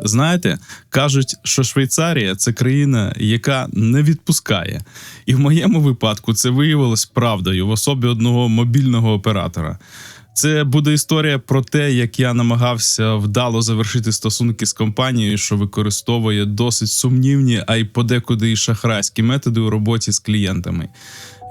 Знаєте, кажуть, що Швейцарія – це країна, яка не відпускає. І в моєму випадку це виявилось правдою в особі одного мобільного оператора. Це буде історія про те, як я намагався вдало завершити стосунки з компанією, що використовує досить сумнівні, а й подекуди і шахрайські методи у роботі з клієнтами.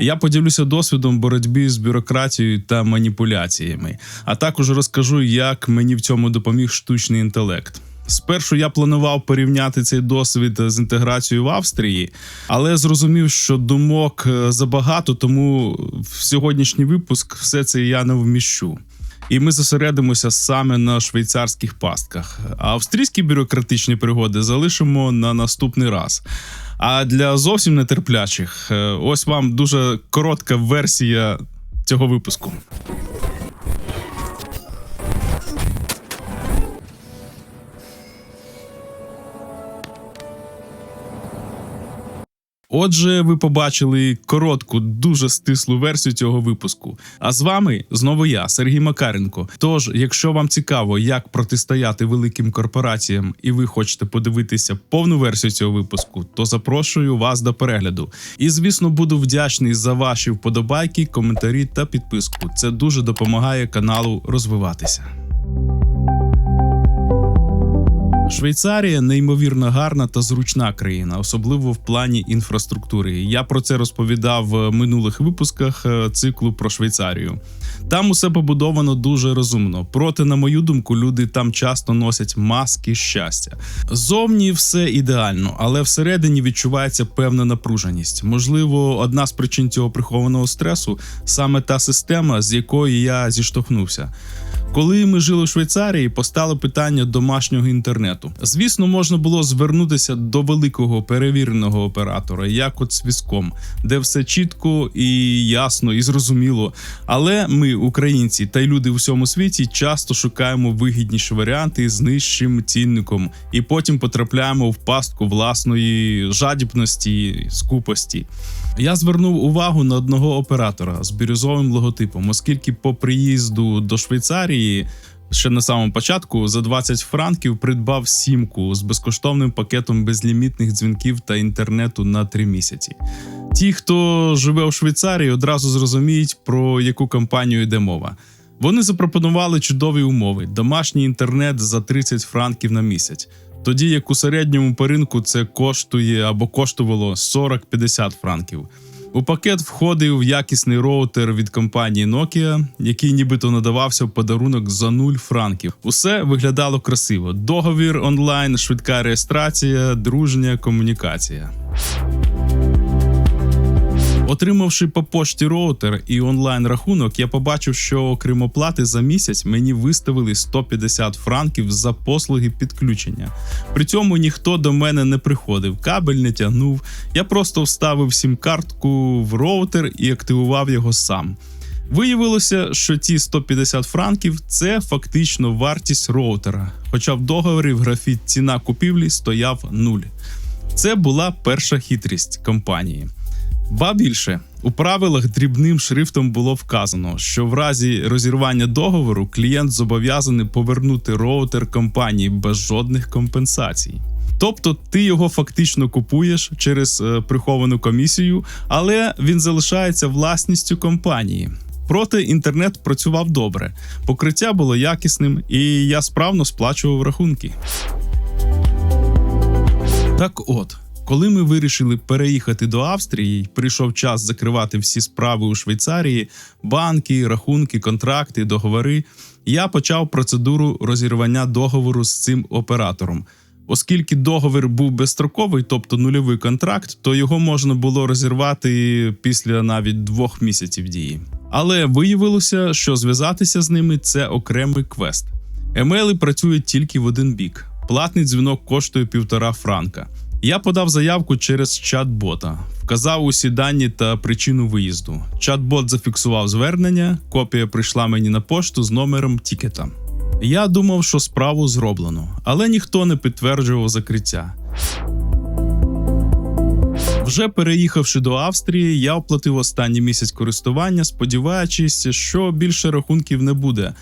Я поділюся досвідом боротьби з бюрократією та маніпуляціями, а також розкажу, як мені в цьому допоміг штучний інтелект. Спершу я планував порівняти цей досвід з інтеграцією в Австрії, але зрозумів, що думок забагато, тому в сьогоднішній випуск все це я не вміщу. І ми зосередимося саме на швейцарських пастках. А австрійські бюрократичні пригоди залишимо на наступний раз. А для зовсім нетерплячих, ось вам дуже коротка версія цього випуску. Отже, ви побачили коротку, дуже стислу версію цього випуску. А з вами знову я, Сергій Макаренко. Тож, якщо вам цікаво, як протистояти великим корпораціям і ви хочете подивитися повну версію цього випуску, то запрошую вас до перегляду. І, звісно, буду вдячний за ваші вподобайки, коментарі та підписку. Це дуже допомагає каналу розвиватися. Швейцарія – неймовірно гарна та зручна країна, особливо в плані інфраструктури. Я про це розповідав в минулих випусках циклу про Швейцарію. Там усе побудовано дуже розумно. Проте, на мою думку, люди там часто носять маски щастя. Зовні все ідеально, але всередині відчувається певна напруженість. Можливо, одна з причин цього прихованого стресу – саме та система, з якою я зіштовхнувся. Коли ми жили в Швейцарії, постало питання домашнього інтернету. Звісно, можна було звернутися до великого перевіреного оператора, як от Swisscom, де все чітко і ясно, і зрозуміло. Але ми, українці та й люди в усьому світі, часто шукаємо вигідніші варіанти з нижчим цінником і потім потрапляємо в пастку власної жадібності, скупості. Я звернув увагу на одного оператора з бірюзовим логотипом, оскільки по приїзду до Швейцарії ще на самому початку за 20 франків придбав сімку з безкоштовним пакетом безлімітних дзвінків та інтернету на 3 місяці. Ті, хто живе у Швейцарії, одразу зрозуміють, про яку компанію йде мова. Вони запропонували чудові умови – домашній інтернет за 30 франків на місяць. Тоді як у середньому по ринку це коштує або коштувало 40-50 франків. У пакет входив якісний роутер від компанії Nokia, який нібито надавався в подарунок за 0 франків. Усе виглядало красиво. Договір онлайн, швидка реєстрація, дружня комунікація. Отримавши по пошті роутер і онлайн-рахунок, я побачив, що окрім оплати за місяць мені виставили 150 франків за послуги підключення. При цьому ніхто до мене не приходив, кабель не тягнув, я просто вставив сім-картку в роутер і активував його сам. Виявилося, що ці 150 франків – це фактично вартість роутера, хоча в договорі в графі «Ціна купівлі» стояв 0. Це була перша хитрість компанії. Ба більше, у правилах дрібним шрифтом було вказано, що в разі розірвання договору клієнт зобов'язаний повернути роутер компанії без жодних компенсацій. Тобто ти його фактично купуєш через приховану комісію, але він залишається власністю компанії. Проте інтернет працював добре, покриття було якісним і я справно сплачував рахунки. Так от. Коли ми вирішили переїхати до Австрії, прийшов час закривати всі справи у Швейцарії, банки, рахунки, контракти, договори, я почав процедуру розірвання договору з цим оператором. Оскільки договір був безстроковий, тобто нульовий контракт, то його можна було розірвати після навіть 2 місяців дії. Але виявилося, що зв'язатися з ними – це окремий квест. Емейли працюють тільки в один бік. Платний дзвінок коштує 1,5 франка. Я подав заявку через чат-бота, вказав усі дані та причину виїзду. Чат-бот зафіксував звернення, копія прийшла мені на пошту з номером тікета. Я думав, що справу зроблено, але ніхто не підтверджував закриття. Вже переїхавши до Австрії, я оплатив останній місяць користування, сподіваючись, що більше рахунків не буде.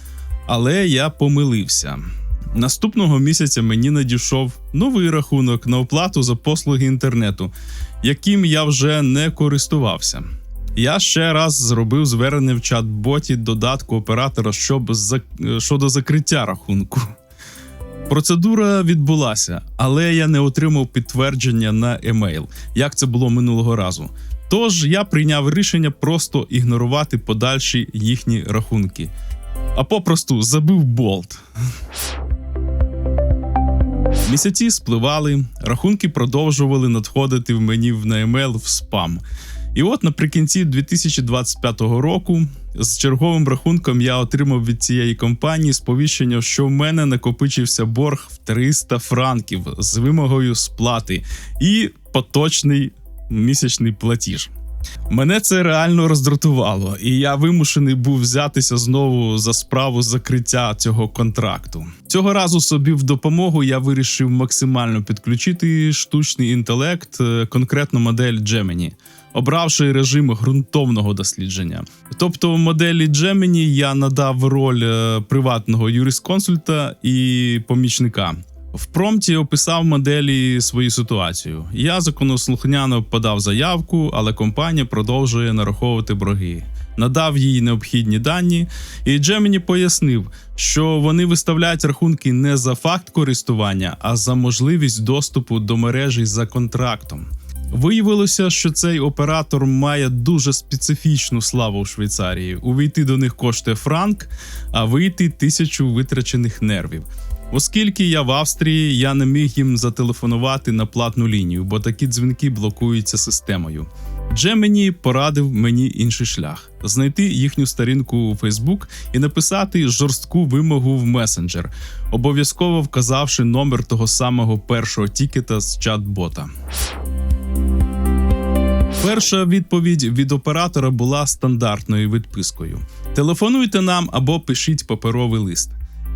Але я помилився. Наступного місяця мені надійшов новий рахунок на оплату за послуги інтернету, яким я вже не користувався. Я ще раз зробив звернення в чат-боті додатку оператора щодо закриття рахунку. Процедура відбулася, але я не отримав підтвердження на емейл, як це було минулого разу. Тож я прийняв рішення просто ігнорувати подальші їхні рахунки. А попросту забив болт. Місяці спливали, рахунки продовжували надходити в мені на емейл в спам. І от наприкінці 2025 року з черговим рахунком я отримав від цієї компанії сповіщення, що в мене накопичився борг в 300 франків з вимогою сплати і поточний місячний платіж. Мене це реально роздратувало, і я вимушений був взятися знову за справу закриття цього контракту. Цього разу собі в допомогу я вирішив максимально підключити штучний інтелект, конкретно модель Gemini, обравши режим ґрунтовного дослідження. Тобто в моделі Gemini я надав роль приватного юрисконсульта і помічника. В промпті описав моделі свою ситуацію. Я законослухняно подав заявку, але компанія продовжує нараховувати борги. Надав їй необхідні дані, і Gemini пояснив, що вони виставляють рахунки не за факт користування, а за можливість доступу до мережі за контрактом. Виявилося, що цей оператор має дуже специфічну славу в Швейцарії. Увійти до них коштує франк, а вийти 1000 витрачених нервів. Оскільки я в Австрії, я не міг їм зателефонувати на платну лінію, бо такі дзвінки блокуються системою. Gemini порадив мені інший шлях – знайти їхню сторінку у Facebook і написати жорстку вимогу в месенджер, обов'язково вказавши номер того самого першого тікета з чат-бота. Перша відповідь від оператора була стандартною відпискою. Телефонуйте нам або пишіть паперовий лист.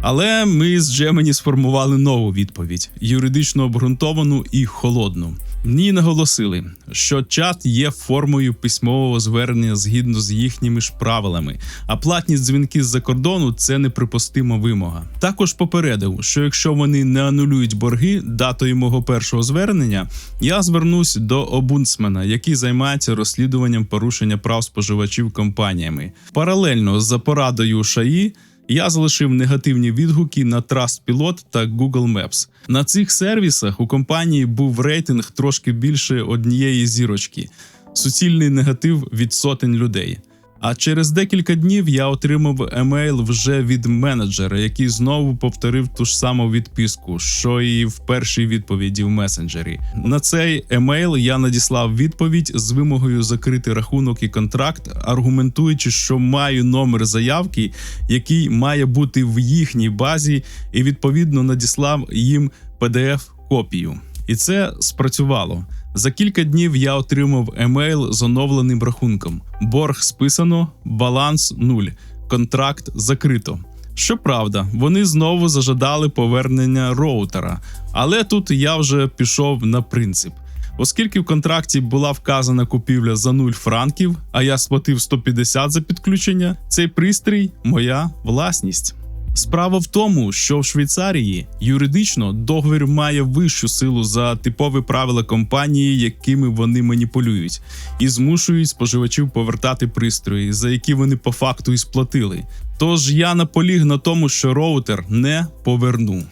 Але ми з Gemini сформували нову відповідь – юридично обґрунтовану і холодну. В ній наголосили, що чат є формою письмового звернення згідно з їхніми ж правилами, а платні дзвінки з-за кордону – це неприпустима вимога. Також попередив, що якщо вони не анулюють борги датою мого першого звернення, я звернусь до омбудсмена, який займається розслідуванням порушення прав споживачів компаніями. Паралельно за порадою ШАІ я залишив негативні відгуки на Trustpilot та Google Maps. На цих сервісах у компанії був рейтинг трошки більше однієї зірочки. Суцільний негатив від сотень людей. А через декілька днів я отримав емейл вже від менеджера, який знову повторив ту ж саму відписку, що і в першій відповіді в месенджері. На цей емейл я надіслав відповідь з вимогою закрити рахунок і контракт, аргументуючи, що маю номер заявки, який має бути в їхній базі, і відповідно надіслав їм PDF-копію. І це спрацювало. За кілька днів я отримав емейл з оновленим рахунком. Борг списано, баланс 0, контракт закрито. Щоправда, вони знову зажадали повернення роутера, але тут я вже пішов на принцип. Оскільки в контракті була вказана купівля за 0 франків, а я сплатив 150 за підключення, цей пристрій – моя власність. Справа в тому, що в Швейцарії юридично договір має вищу силу за типові правила компанії, якими вони маніпулюють, і змушують споживачів повертати пристрої, за які вони по факту і сплатили. Тож я наполіг на тому, що роутер не поверну.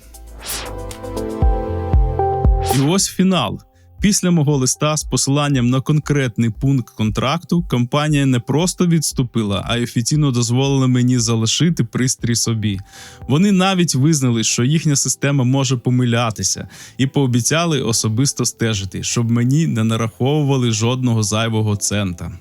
І ось фінал. Після мого листа з посиланням на конкретний пункт контракту, компанія не просто відступила, а й офіційно дозволила мені залишити пристрій собі. Вони навіть визнали, що їхня система може помилятися, і пообіцяли особисто стежити, щоб мені не нараховували жодного зайвого цента.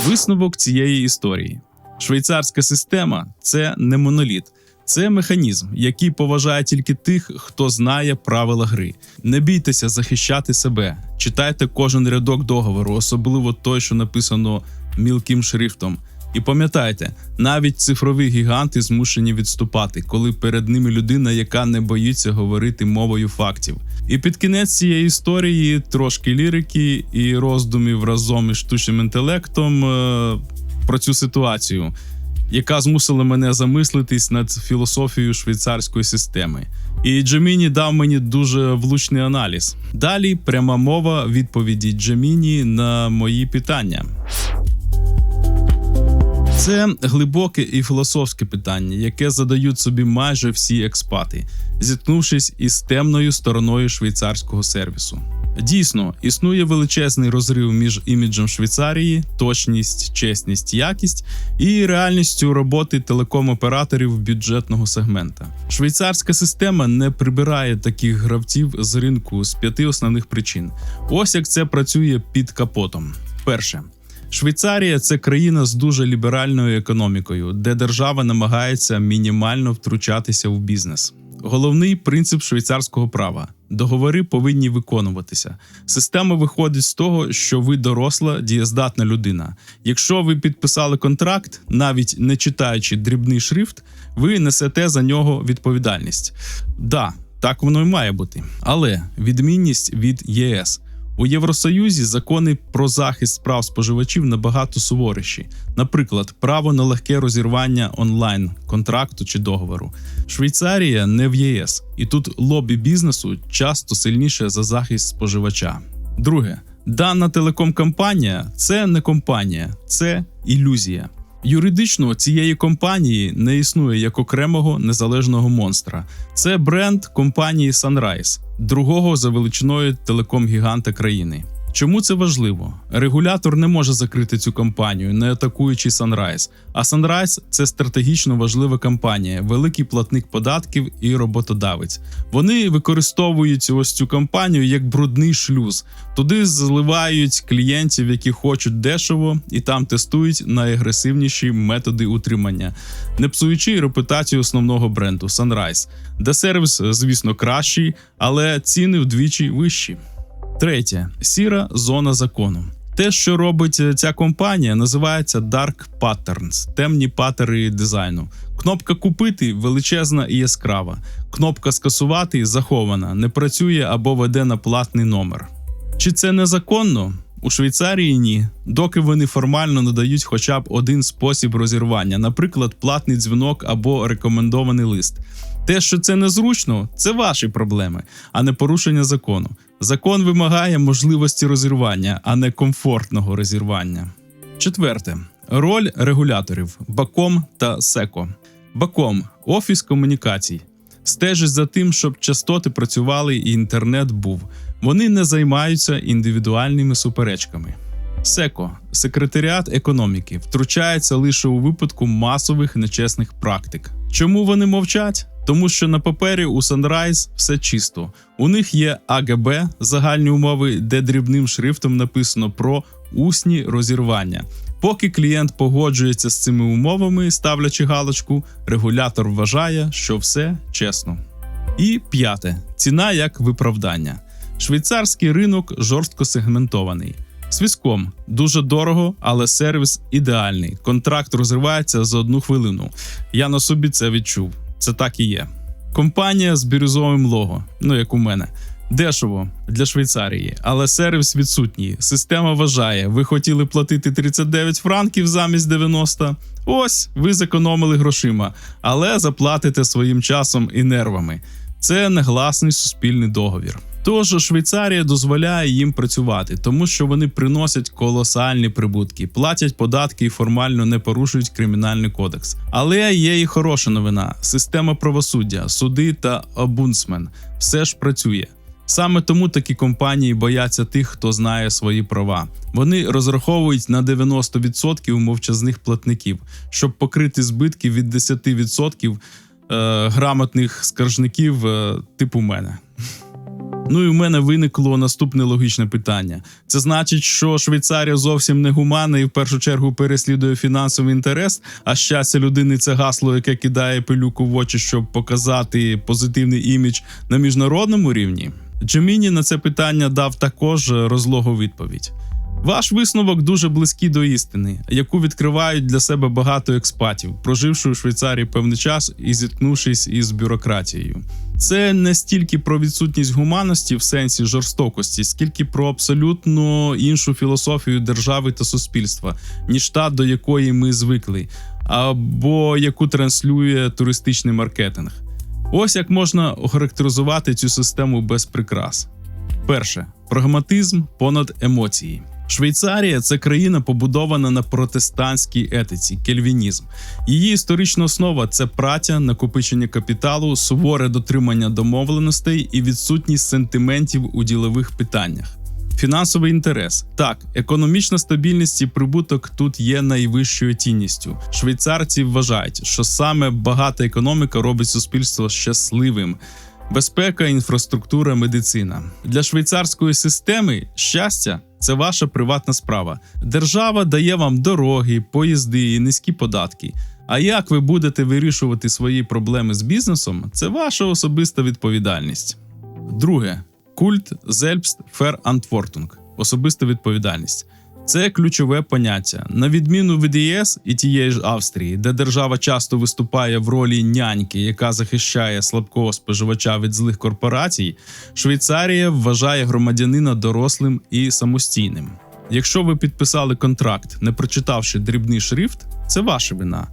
Висновок цієї історії. Швейцарська система – це не моноліт. Це механізм, який поважає тільки тих, хто знає правила гри. Не бійтеся захищати себе. Читайте кожен рядок договору, особливо той, що написано мілким шрифтом. І пам'ятайте, навіть цифрові гіганти змушені відступати, коли перед ними людина, яка не боїться говорити мовою фактів. І під кінець цієї історії трошки лірики і роздумів разом із штучним інтелектом про цю ситуацію. яка змусила мене замислитись над філософією швейцарської системи. І Gemini дав мені дуже влучний аналіз. Далі пряма мова відповіді Gemini на мої питання. Це глибоке і філософське питання, яке задають собі майже всі експати, зіткнувшись із темною стороною швейцарського сервісу. Дійсно, існує величезний розрив між іміджем Швейцарії, точність, чесність, якість і реальністю роботи телеком-операторів бюджетного сегмента. Швейцарська система не прибирає таких гравців з ринку з 5 основних причин. Ось як це працює під капотом. Перше. Швейцарія – це країна з дуже ліберальною економікою, де держава намагається мінімально втручатися в бізнес. Головний принцип швейцарського права – договори повинні виконуватися. Система виходить з того, що ви доросла, дієздатна людина. Якщо ви підписали контракт, навіть не читаючи дрібний шрифт, ви несете за нього відповідальність. Да, так воно і має бути. Але відмінність від ЄС. У Євросоюзі закони про захист прав споживачів набагато суворіші. Наприклад, право на легке розірвання онлайн контракту чи договору. Швейцарія не в ЄС, і тут лобі бізнесу часто сильніше за захист споживача. Друге. Дана телеком-компанія – це не компанія, це ілюзія. Юридично цієї компанії не існує як окремого незалежного монстра. Це бренд компанії Sunrise, другого за величиною телеком-гіганта країни. Чому це важливо? Регулятор не може закрити цю компанію, не атакуючи Sunrise. А Sunrise – це стратегічно важлива компанія, великий платник податків і роботодавець. Вони використовують ось цю компанію як брудний шлюз. Туди зливають клієнтів, які хочуть дешево, і там тестують найагресивніші методи утримання, не псуючи репутацію основного бренду Sunrise, де сервіс, звісно, кращий, але ціни вдвічі вищі. Третє. Сіра зона закону. Те, що робить ця компанія, називається Dark Patterns – темні паттерни дизайну. Кнопка «Купити» величезна і яскрава. Кнопка «Скасувати» захована, не працює або веде на платний номер. Чи це незаконно? У Швейцарії – ні, доки вони формально надають хоча б один спосіб розірвання, наприклад, платний дзвінок або рекомендований лист. Те, що це незручно – це ваші проблеми, а не порушення закону. Закон вимагає можливості розірвання, а не комфортного розірвання. Четверте. Роль регуляторів – Баком та Секо. Баком – офіс комунікацій. Стежить за тим, щоб частоти працювали і інтернет був. Вони не займаються індивідуальними суперечками. Секо – секретаріат економіки, втручається лише у випадку масових нечесних практик. Чому вони мовчать? Тому що на папері у Sunrise все чисто. У них є АГБ – загальні умови, де дрібним шрифтом написано про усні розірвання. Поки клієнт погоджується з цими умовами, ставлячи галочку, регулятор вважає, що все чесно. І п'яте. Ціна як виправдання. Швейцарський ринок жорстко сегментований. Свиском – дуже дорого, але сервіс ідеальний. Контракт розривається за 1 хвилину. Я на собі це відчув. Це так і є. Компанія з бірюзовим лого, як у мене. Дешево для Швейцарії, але сервіс відсутній. Система вважає, ви хотіли платити 39 франків замість 90. Ось, ви зекономили грошима, але заплатите своїм часом і нервами. Це негласний суспільний договір. Тож Швейцарія дозволяє їм працювати, тому що вони приносять колосальні прибутки, платять податки і формально не порушують кримінальний кодекс. Але є і хороша новина – система правосуддя, суди та омбудсмен – все ж працює. Саме тому такі компанії бояться тих, хто знає свої права. Вони розраховують на 90% мовчазних платників, щоб покрити збитки від 10% грамотних скаржників типу мене. І в мене виникло наступне логічне питання. Це значить, що Швейцарія зовсім не гуманна і в першу чергу переслідує фінансовий інтерес, а щастя людини – це гасло, яке кидає пилюку в очі, щоб показати позитивний імідж на міжнародному рівні? Gemini на це питання дав також розлогу відповідь. Ваш висновок дуже близький до істини, яку відкривають для себе багато експатів, проживши у Швейцарії певний час і зіткнувшись із бюрократією. Це не стільки про відсутність гуманності в сенсі жорстокості, скільки про абсолютно іншу філософію держави та суспільства, ніж та, до якої ми звикли. або яку транслює туристичний маркетинг. Ось як можна охарактеризувати цю систему без прикрас. Перше. Прагматизм понад емоції. Швейцарія – це країна, побудована на протестантській етиці – кельвінізм. Її історична основа – це праця, накопичення капіталу, суворе дотримання домовленостей і відсутність сентиментів у ділових питаннях. Фінансовий інтерес. Так, економічна стабільність і прибуток тут є найвищою цінністю. Швейцарці вважають, що саме багата економіка робить суспільство щасливим. Безпека, інфраструктура, медицина. Для швейцарської системи щастя – це ваша приватна справа. Держава дає вам дороги, поїзди і низькі податки. А як ви будете вирішувати свої проблеми з бізнесом – це ваша особиста відповідальність. Друге. Культ Selbstverantwortung – особиста відповідальність. Це ключове поняття. На відміну від ЄС і тієї ж Австрії, де держава часто виступає в ролі няньки, яка захищає слабкого споживача від злих корпорацій, Швейцарія вважає громадянина дорослим і самостійним. Якщо ви підписали контракт, не прочитавши дрібний шрифт, це ваша вина.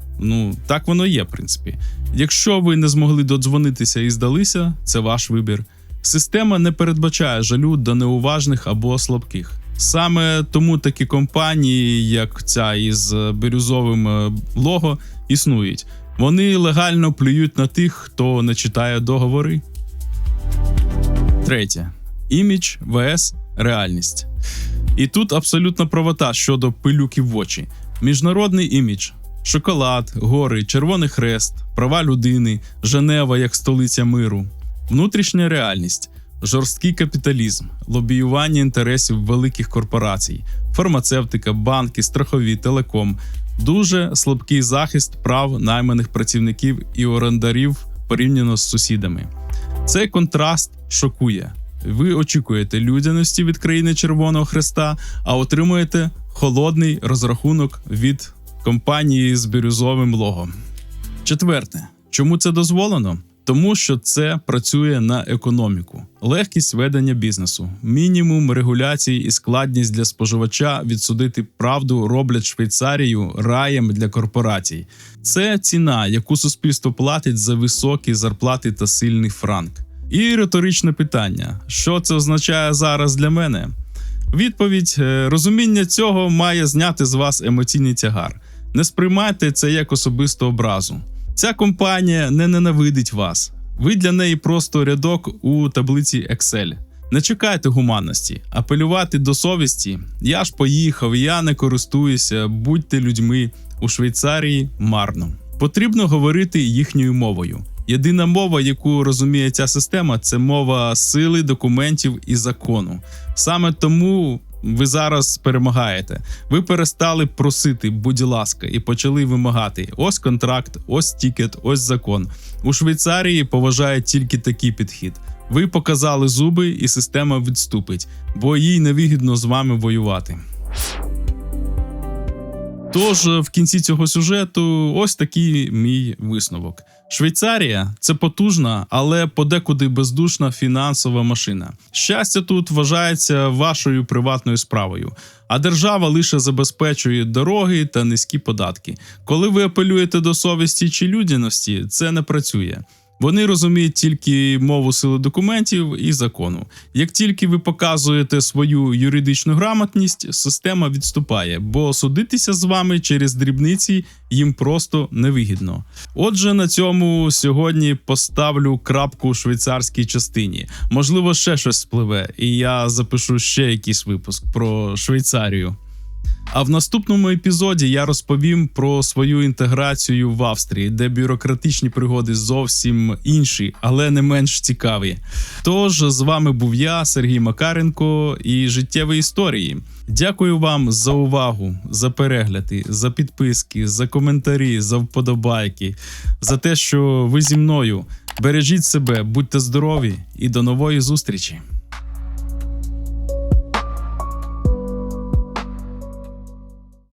Так воно є, в принципі. Якщо ви не змогли додзвонитися і здалися, це ваш вибір. Система не передбачає жалю до неуважних або слабких. Саме тому такі компанії, як ця із бірюзовим лого, існують. Вони легально плюють на тих, хто не читає договори. Третє. Імідж vs. реальність. І тут абсолютна правота щодо пилюки в очі. Міжнародний імідж. Шоколад, гори, Червоний Хрест, права людини, Женева як столиця миру. Внутрішня реальність. Жорсткий капіталізм, лобіювання інтересів великих корпорацій, фармацевтика, банки, страхові, телеком, дуже слабкий захист прав найманих працівників і орендарів порівняно з сусідами. Цей контраст шокує. Ви очікуєте людяності від країни Червоного Хреста, а отримуєте холодний розрахунок від компанії з бірюзовим лого. Четверте. Чому це дозволено? Тому що це працює на економіку. Легкість ведення бізнесу, мінімум регуляцій і складність для споживача відсудити правду роблять Швейцарію раєм для корпорацій. Це ціна, яку суспільство платить за високі зарплати та сильний франк. І риторичне питання. Що це означає зараз для мене? Відповідь: розуміння цього має зняти з вас емоційний тягар. Не сприймайте це як особисту образу. Ця компанія не ненавидить вас. Ви для неї просто рядок у таблиці Excel. Не чекайте гуманності. Апелювати до совісті «я ж поїхав, я не користуюся, будьте людьми» у Швейцарії марно. Потрібно говорити їхньою мовою. Єдина мова, яку розуміє ця система – це мова сили, документів і закону. Саме тому ви зараз перемагаєте. Ви перестали просити «будь ласка» і почали вимагати «ось контракт, ось тікет, ось закон». У Швейцарії поважають тільки такий підхід. Ви показали зуби і система відступить, бо їй невигідно з вами воювати. Тож, в кінці цього сюжету ось такий мій висновок. Швейцарія – це потужна, але подекуди бездушна фінансова машина. Щастя тут вважається вашою приватною справою, а держава лише забезпечує дороги та низькі податки. Коли ви апелюєте до совісті чи людяності, це не працює. Вони розуміють тільки мову сили документів і закону. Як тільки ви показуєте свою юридичну грамотність, система відступає, бо судитися з вами через дрібниці їм просто невигідно. Отже, на цьому сьогодні поставлю крапку у швейцарській частині. Можливо, ще щось спливе, і я запишу ще якийсь випуск про Швейцарію. А в наступному епізоді я розповім про свою інтеграцію в Австрії, де бюрократичні пригоди зовсім інші, але не менш цікаві. Тож, з вами був я, Сергій Макаренко, і життєві історії. Дякую вам за увагу, за перегляди, за підписки, за коментарі, за вподобайки, за те, що ви зі мною. Бережіть себе, будьте здорові і до нової зустрічі!